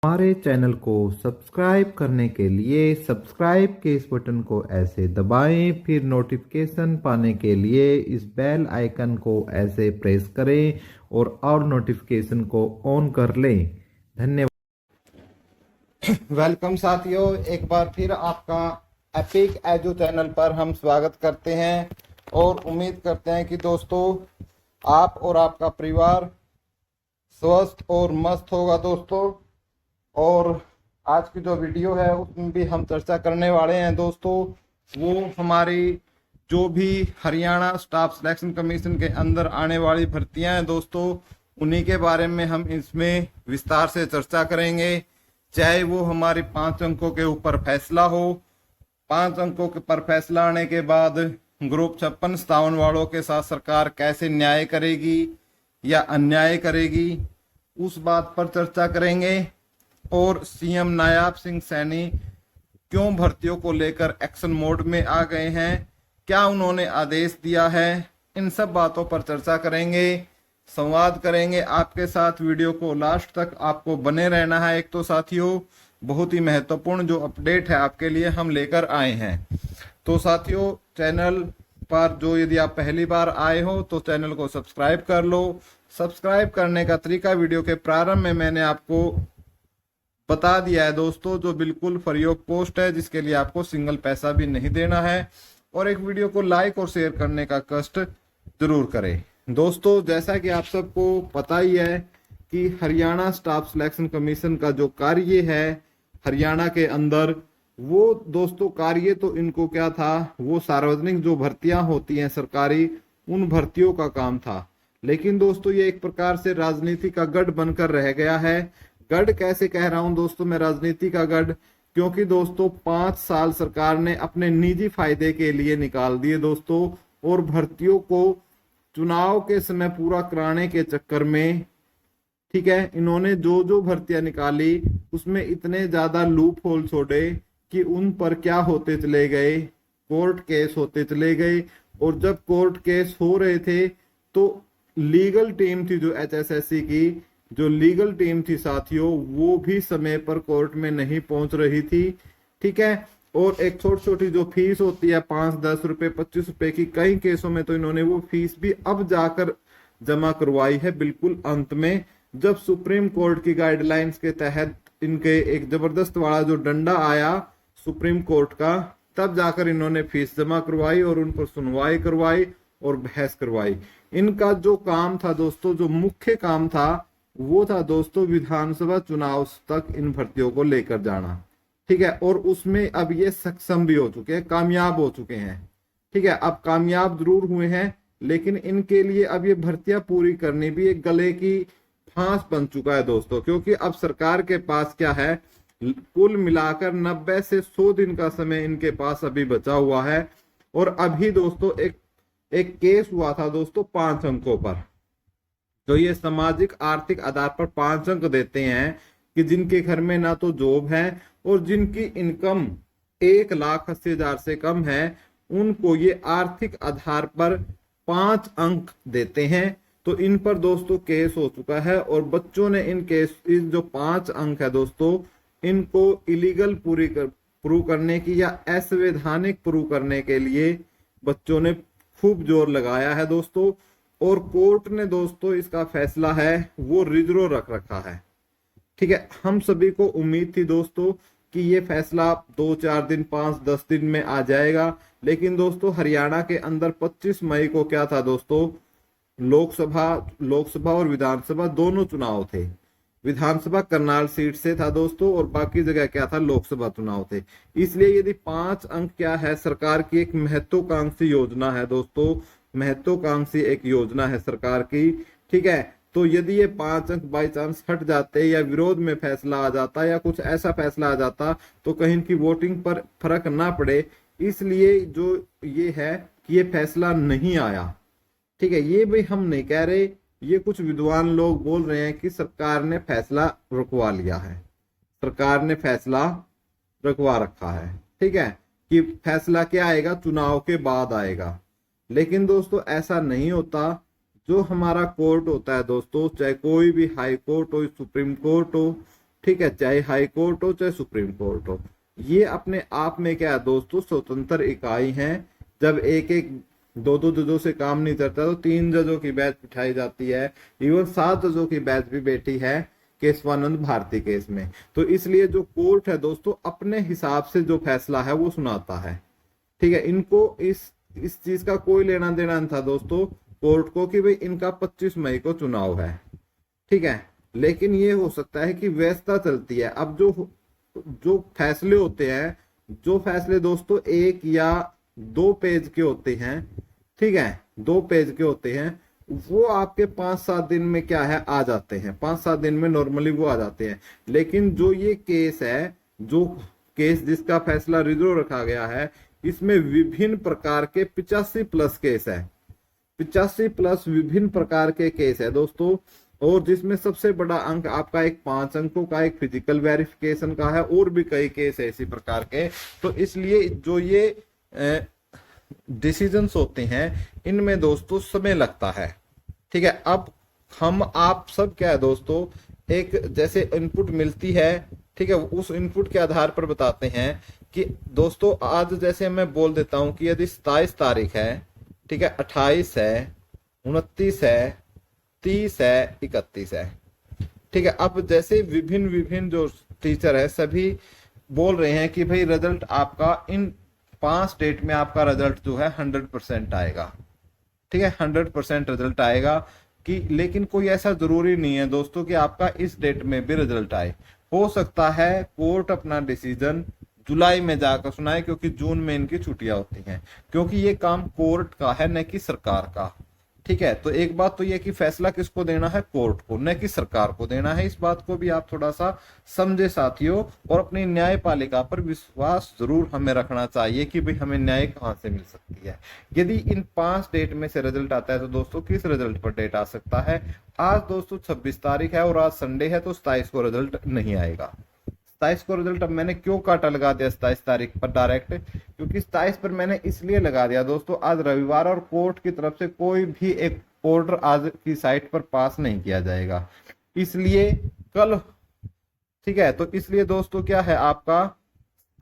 हमारे चैनल को सब्सक्राइब करने के लिए सब्सक्राइब के इस बटन को ऐसे दबाएं, फिर नोटिफिकेशन पाने के लिए इस बेल आइकन को ऐसे प्रेस करें और नोटिफिकेशन को ऑन कर लें। धन्यवाद। वेलकम साथियों, एक बार फिर आपका एपिक एजू चैनल पर हम स्वागत करते हैं और उम्मीद करते हैं कि दोस्तों आप और आपका परिवार स्वस्थ और मस्त होगा दोस्तों। और आज की जो वीडियो है उसमें भी हम चर्चा करने वाले हैं दोस्तों, वो हमारी जो भी हरियाणा स्टाफ सिलेक्शन कमीशन के अंदर आने वाली भर्तियां हैं दोस्तों, उन्हीं के बारे में हम इसमें विस्तार से चर्चा करेंगे। चाहे वो हमारी 5 अंकों के ऊपर फैसला हो, 5 अंकों के पर फैसला आने के बाद ग्रुप 56-57 वालों के साथ सरकार कैसे न्याय करेगी या अन्याय करेगी, उस बात पर चर्चा करेंगे। और सीएम नायाब सिंह सैनी क्यों भर्तियों को लेकर एक्शन मोड में आ गए हैं, क्या उन्होंने आदेश दिया है, इन सब बातों पर चर्चा करेंगे, संवाद करेंगे आपके साथ। वीडियो को लास्ट तक आपको बने रहना है। एक तो साथियों बहुत ही महत्वपूर्ण जो अपडेट है आपके लिए हम लेकर आए हैं। तो साथियों चैनल पर जो यदि आप पहली बार आए हो तो चैनल को सब्सक्राइब कर लो। सब्सक्राइब करने का तरीका वीडियो के प्रारंभ में मैंने आपको बता दिया है दोस्तों, जो बिल्कुल फ्री ऑफ कॉस्ट है, जिसके लिए आपको सिंगल पैसा भी नहीं देना है। और एक वीडियो को लाइक और शेयर करने का कष्ट जरूर करें दोस्तों। जैसा कि आप सबको पता ही है कि हरियाणा स्टाफ सिलेक्शन कमीशन का जो कार्य है हरियाणा के अंदर, वो दोस्तों कार्य तो इनको क्या था, वो सार्वजनिक जो भर्तियां होती हैं सरकारी, उन भर्तियों का काम था। लेकिन दोस्तों ये एक प्रकार से राजनीति का गढ़ बनकर रह गया है। गढ़ कैसे कह रहा हूं दोस्तों मैं, राजनीति का गढ़, क्योंकि दोस्तों 5 साल सरकार ने अपने निजी फायदे के लिए निकाल दिए दोस्तों। और भर्तियों को चुनाव के समय पूरा कराने के चक्कर में, ठीक है, इन्होंने जो जो भर्तियां निकाली उसमें इतने ज्यादा लूप होल छोड़े कि उन पर क्या होते चले गए, कोर्ट केस होते चले गए। और जब कोर्ट केस हो रहे थे तो लीगल टीम थी जो एचएसएससी की, जो लीगल टीम थी साथियों, वो भी समय पर कोर्ट में नहीं पहुंच रही थी, ठीक है। और एक छोटी छोटी जो फीस होती है 5-10 रुपए 25 रुपए की, कई केसों में तो इन्होंने वो फीस भी अब जाकर जमा करवाई है बिल्कुल अंत में, जब सुप्रीम कोर्ट की गाइडलाइंस के तहत इनके एक जबरदस्त वाला जो डंडा आया सुप्रीम कोर्ट का, तब जाकर इन्होंने फीस जमा करवाई और उन पर सुनवाई करवाई और बहस करवाई। इनका जो काम था दोस्तों, जो मुख्य काम था, वो था दोस्तों विधानसभा चुनाव तक इन भर्तियों को लेकर जाना, ठीक है। और उसमें अब ये सक्षम भी हो चुके हैं, कामयाब हो चुके हैं, ठीक है। अब कामयाब जरूर हुए हैं, लेकिन इनके लिए अब ये भर्तियां पूरी करनी भी एक गले की फांस बन चुका है दोस्तों। क्योंकि अब सरकार के पास क्या है, कुल मिलाकर 90 से 100 दिन का समय इनके पास अभी बचा हुआ है। और अभी दोस्तों एक केस हुआ था दोस्तों 5 अंकों पर, तो ये सामाजिक आर्थिक आधार पर 5 अंक देते हैं कि जिनके घर में ना तो जॉब है और जिनकी इनकम 1,80,000 से कम है, उनको ये आर्थिक आधार पर 5 अंक देते हैं। तो इन पर दोस्तों केस हो चुका है और बच्चों ने इन जो 5 अंक है दोस्तों, इनको इलीगल प्रूव करने की या असंवैधानिक प्रूव करने के लिए बच्चों ने खूब जोर लगाया है दोस्तों। और कोर्ट ने दोस्तों इसका फैसला है वो रिजर्व रख रखा है, ठीक है। हम सभी को उम्मीद थी दोस्तों कि ये फैसला 2-4 दिन 5-10 दिन में आ जाएगा। लेकिन दोस्तों हरियाणा के अंदर 25 मई को क्या था दोस्तों, लोकसभा और विधानसभा दोनों चुनाव थे। विधानसभा करनाल सीट से था दोस्तों और बाकी जगह क्या था, लोकसभा चुनाव थे। इसलिए यदि 5 अंक क्या है, सरकार की एक महत्वाकांक्षी योजना है दोस्तों, महत्वाकांक्षी एक योजना है सरकार की, ठीक है। तो यदि ये 5 अंक बाई चांस हट जाते या विरोध में फैसला आ जाता या कुछ ऐसा फैसला आ जाता तो कहीं इनकी वोटिंग पर फर्क ना पड़े, इसलिए जो ये है कि ये फैसला नहीं आया, ठीक है। ये भी हम नहीं कह रहे, ये कुछ विद्वान लोग बोल रहे हैं कि सरकार ने फैसला रुकवा लिया है, सरकार ने फैसला रुकवा रखा है, ठीक है, कि फैसला क्या आएगा, चुनाव के बाद आएगा। लेकिन दोस्तों ऐसा नहीं होता। जो हमारा कोर्ट होता है दोस्तों, चाहे कोई भी हाई कोर्ट हो, सुप्रीम कोर्ट हो, ठीक है, चाहे हाई कोर्ट हो चाहे सुप्रीम कोर्ट हो। ये अपने आप में क्या है दोस्तों, स्वतंत्र इकाई है। जब एक एक दो दो जजों से काम नहीं चलता तो 3 जजों की बेंच बिठाई जाती है। इवन 7 जजों की बेंच भी बैठी है केशवानंद भारती केस में। तो इसलिए जो कोर्ट है दोस्तों, अपने हिसाब से जो फैसला है वो सुनाता है। ठीक है, इनको इस चीज का कोई लेना देना नहीं था दोस्तों कोर्ट को कि भाई इनका 25 मई को चुनाव है। ठीक है, लेकिन ये हो सकता है कि व्यवस्था चलती है। अब जो फैसले होते हैं, जो फैसले दोस्तों 1 या 2 पेज के होते हैं, ठीक है, 2 पेज के होते हैं, वो आपके 5-7 दिन में क्या है आ जाते हैं। 5-7 दिन में नॉर्मली वो आ जाते हैं। लेकिन जो ये केस है, जो केस जिसका फैसला रिजर्व रखा गया है, इसमें विभिन्न प्रकार के 85 प्लस केस है। 85 प्लस विभिन्न प्रकार के केस है दोस्तों। और जिसमें सबसे बड़ा अंक आपका एक 5 अंकों का एक फिजिकल वेरिफिकेशन का है, और भी कई केस है इसी प्रकार के। तो इसलिए जो ये डिसीजंस होते हैं, इनमें दोस्तों समय लगता है। ठीक है, अब हम आप सब क्या है दोस्तों, एक जैसे इनपुट मिलती है, ठीक है, उस इनपुट के आधार पर बताते हैं कि दोस्तों आज जैसे मैं बोल देता हूं कि यदि 27 तारीख है, ठीक है, 28 है, 29 है, 30 है, 31 है। ठीक है, अब जैसे विभिन्न जो टीचर है सभी बोल रहे हैं कि भाई रिजल्ट आपका इन 5 डेट में आपका रिजल्ट जो है 100% आएगा। ठीक है, 100% रिजल्ट आएगा कि, लेकिन कोई ऐसा जरूरी नहीं है दोस्तों कि आपका इस डेट में भी रिजल्ट आए। हो सकता है कोर्ट अपना डिसीजन जुलाई में जाकर सुनाए, क्योंकि जून में इनकी छुट्टियां होती हैं, क्योंकि ये काम कोर्ट का है न कि सरकार का। ठीक है, तो एक बात तो ये कि फैसला किसको देना है, कोर्ट को, न कि सरकार को देना है। इस बात को भी आप थोड़ा सा समझे साथियों, और अपनी न्यायपालिका पर विश्वास जरूर हमें रखना चाहिए कि भाई हमें न्याय कहां से मिल सकती है। यदि इन 5 डेट में से रिजल्ट आता है तो दोस्तों किस रिजल्ट पर डेट आ सकता है। आज दोस्तों 26 तारीख है और आज संडे है, तो 27 को रिजल्ट नहीं आएगा। 27 को रिजल्ट, अब मैंने क्यों काटा लगा दिया 27 तारीख पर डायरेक्ट, क्योंकि 27 पर मैंने इसलिए लगा दिया दोस्तों, आज रविवार और कोर्ट की तरफ से कोई भी एक ऑर्डर आज की साइट पर पास नहीं किया जाएगा, इसलिए कल। ठीक है, तो इसलिए दोस्तों क्या है आपका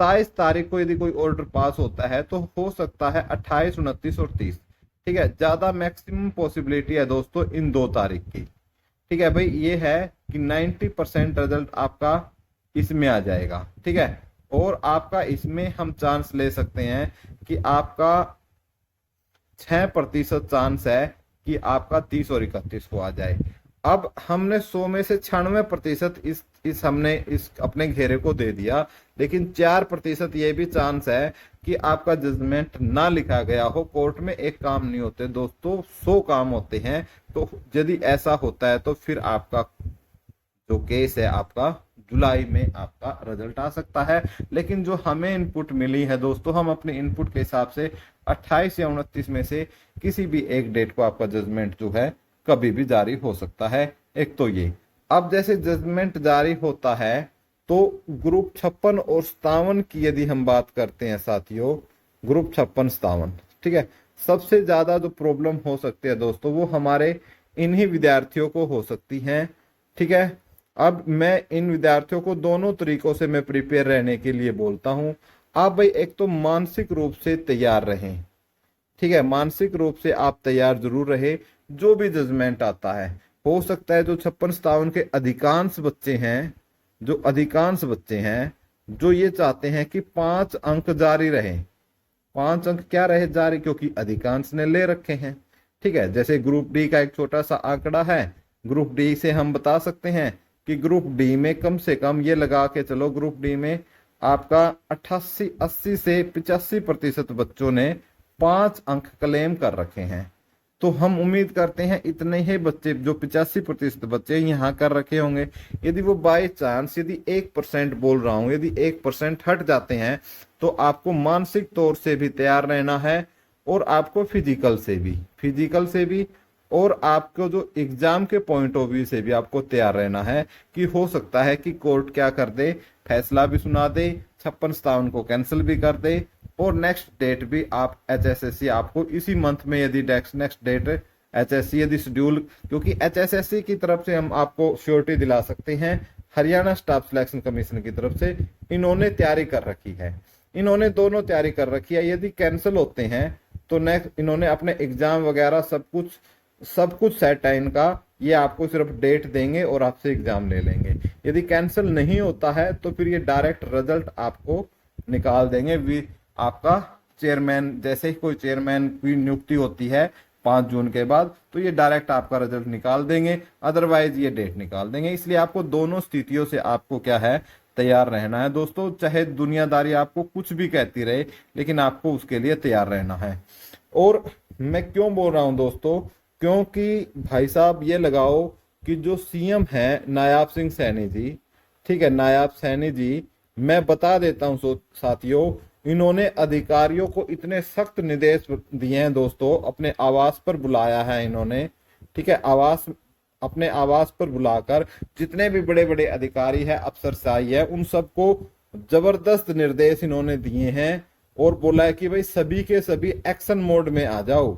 27 तारीख को यदि कोई ऑर्डर पास होता है तो हो सकता है 28, 29 और 30। ठीक है, ज्यादा मैक्सिमम पॉसिबिलिटी है दोस्तों इन 2 तारीख की। ठीक है भाई, ये है कि 90% रिजल्ट आपका इसमें आ जाएगा। ठीक है, और आपका इसमें हम चांस ले सकते हैं कि आपका 6% चांस है कि आपका 30 और 31 को आ जाए। अब हमने 100 में से 96% इस हमने इस अपने घेरे को दे दिया, लेकिन 4% ये भी चांस है कि आपका जजमेंट ना लिखा गया हो। कोर्ट में एक काम नहीं होते दोस्तों, 100 काम होते हैं। तो यदि ऐसा होता है तो फिर आपका जो केस है आपका जुलाई में आपका रिजल्ट आ सकता है। लेकिन जो हमें इनपुट मिली है दोस्तों, हम अपने इनपुट के हिसाब से 28 या 29 में से किसी भी एक डेट को आपका जजमेंट जो है कभी भी जारी हो सकता है। एक तो ये, अब जैसे जजमेंट जारी होता है तो ग्रुप 56 और 57 की यदि हम बात करते हैं साथियों, ग्रुप 56, 57, ठीक है, सबसे ज्यादा जो प्रॉब्लम हो सकती है दोस्तों वो हमारे इन्हीं विद्यार्थियों को हो सकती है। ठीक है, अब मैं इन विद्यार्थियों को दोनों तरीकों से मैं प्रिपेयर रहने के लिए बोलता हूं। आप भाई एक तो मानसिक रूप से तैयार रहें। ठीक है, मानसिक रूप से आप तैयार जरूर रहे। जो भी जजमेंट आता है, हो सकता है जो 56-57 के अधिकांश बच्चे हैं, जो ये चाहते हैं कि 5 अंक जारी रहे। 5 अंक क्या रहे जारी, क्योंकि अधिकांश ने ले रखे हैं। ठीक है, जैसे ग्रुप डी का एक छोटा सा आंकड़ा है, ग्रुप डी से हम बता सकते हैं कि ग्रुप डी में कम से कम ये लगा के चलो, ग्रुप डी में आपका 80 से 85% बच्चों ने 5 अंक क्लेम कर रखे हैं। तो हम उम्मीद करते हैं इतने ही बच्चे, जो 85% बच्चे यहाँ कर रखे होंगे। यदि वो बाय चांस, यदि 1% बोल रहा हूँ, यदि 1% हट जाते हैं तो आपको मानसिक तौर से भी तैयार रहना है, और आपको फिजिकल से भी और आपको जो एग्जाम के पॉइंट ऑफ व्यू से भी आपको तैयार रहना है कि हो सकता है कि कोर्ट क्या कर दे, फैसला भी सुना दे, 56-57 को कैंसिल भी कर दे, और नेक्स्ट डेट भी आप HSSC आपको इसी मंथ में, यदि नेक्स्ट डेट HSC यदि शेड्यूल, क्योंकि HSSC की तरफ से हम आपको श्योरिटी दिला सकते हैं हरियाणा स्टाफ सिलेक्शन कमीशन की तरफ से इन्होंने तैयारी कर रखी है। इन्होंने दोनों तैयारी कर रखी है। यदि कैंसिल होते हैं तो नेक्स्ट इन्होंने अपने एग्जाम वगैरह सब कुछ सेट है इनका। ये आपको सिर्फ डेट देंगे और आपसे एग्जाम ले लेंगे। यदि कैंसिल नहीं होता है तो फिर ये डायरेक्ट रिजल्ट आपको निकाल देंगे। आपका चेयरमैन, जैसे ही कोई चेयरमैन की नियुक्ति होती है 5 जून के बाद, तो ये डायरेक्ट आपका रिजल्ट निकाल देंगे, अदरवाइज ये डेट निकाल देंगे। इसलिए आपको दोनों स्थितियों से आपको क्या है, तैयार रहना है दोस्तों। चाहे दुनियादारी आपको कुछ भी कहती रहे, लेकिन आपको उसके लिए तैयार रहना है। और मैं क्यों बोल रहा हूं दोस्तों, क्योंकि भाई साहब ये लगाओ कि जो सीएम है नायाब सिंह सैनी जी, ठीक है, नायाब सैनी जी, मैं बता देता हूं साथियों, इन्होंने अधिकारियों को इतने सख्त निर्देश दिए हैं दोस्तों। अपने आवास पर बुलाया है इन्होंने, ठीक है, अपने आवास पर बुलाकर जितने भी बड़े बड़े अधिकारी है, अफसरशाही है, उन सबको जबरदस्त निर्देश इन्होंने दिए हैं और बोला है कि भाई सभी के सभी एक्शन मोड में आ जाओ,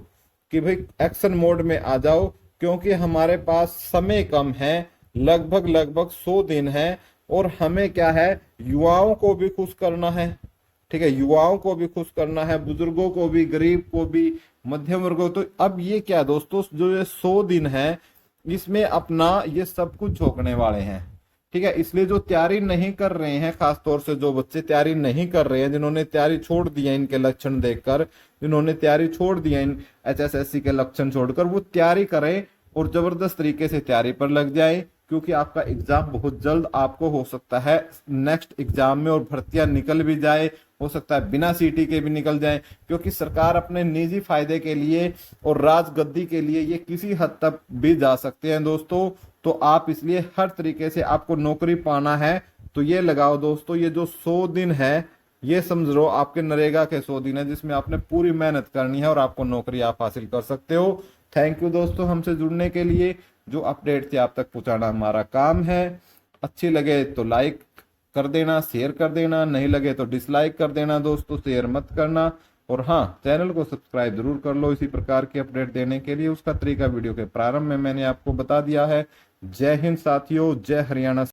कि भाई एक्शन मोड में आ जाओ, क्योंकि हमारे पास समय कम है, लगभग 100 दिन है, और हमें क्या है, युवाओं को भी खुश करना है, ठीक है, युवाओं को भी खुश करना है, बुजुर्गों को भी, गरीब को भी, मध्यम वर्ग को। तो अब ये क्या दोस्तों, जो ये 100 दिन है, इसमें अपना ये सब कुछ झोंकने वाले हैं, ठीक है। इसलिए जो तैयारी नहीं कर रहे हैं, खासतौर से जो बच्चे तैयारी नहीं कर रहे हैं, जिन्होंने तैयारी छोड़ दी है इनके लक्षण देखकर, जिन्होंने तैयारी छोड़ दी है इन HSSC के लक्षण छोड़कर, वो तैयारी करें और जबरदस्त तरीके से तैयारी पर लग जाए, क्योंकि आपका एग्जाम बहुत जल्द आपको हो सकता है नेक्स्ट एग्जाम में, और भर्तियां निकल भी जाए, हो सकता है बिना सीटी के भी निकल जाए, क्योंकि सरकार अपने निजी फायदे के लिए और राजगद्दी के लिए ये किसी हद तक भी जा सकते हैं दोस्तों। तो आप इसलिए हर तरीके से आपको नौकरी पाना है तो ये लगाओ दोस्तों, ये जो 100 दिन है, ये समझ लो आपके नरेगा के 100 दिन है, जिसमें आपने पूरी मेहनत करनी है और आपको नौकरी आप हासिल कर सकते हो। थैंक यू दोस्तों हमसे जुड़ने के लिए। जो अपडेट थी आप तक पहुंचाना हमारा काम है। अच्छी लगे तो लाइक कर देना, शेयर कर देना, नहीं लगे तो डिसलाइक कर देना दोस्तों, शेयर मत करना। और हाँ, चैनल को सब्सक्राइब जरूर कर लो इसी प्रकार के अपडेट देने के लिए। उसका तरीका वीडियो के प्रारंभ में मैंने आपको बता दिया है। जय हिंद साथियों, जय हरियाणा।